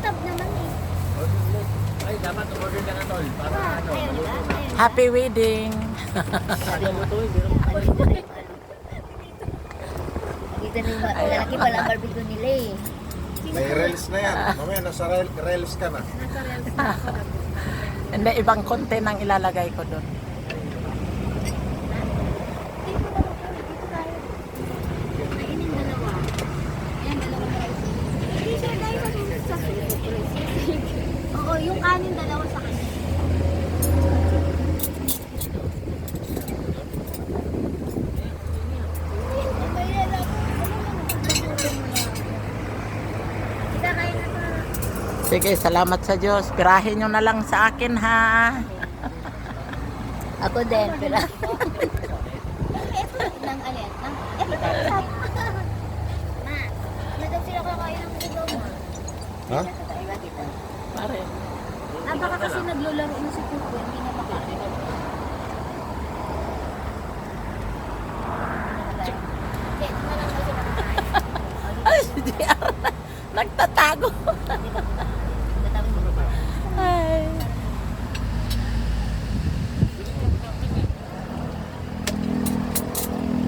tab naman eh. Ay, dapat order ka na tol. Para ano, Ayun maluto na. na. Ayun. Happy wedding! Sabi mo to, hindi naman ako. Nakita na yung mga lalaki pala ang barbecue nila eh. May rails na yan. Mamaya nasa rails ka na. Nasa rails na ako. Hindi, ibang content ang ilalagay ko doon. Kainin dalawa. Ayan, dalawa na rice. Hindi siya dahil sa Oo, yung kanin dalawa sa kanya. Kita kain na pa. Sige, salamat sa Diyos. Pirahin nyo na lang sa akin, ha? Ako din, pero... Nang alin? Ito sa... Ma, ano daw sila kakain ng ulo mo? Ha? Iba kita. Pare. Ah, baka kasi naglularo na si Kuko, hindi na makain. Okay, na lang kasi nakakain. Ay, si JR. Nagtatago.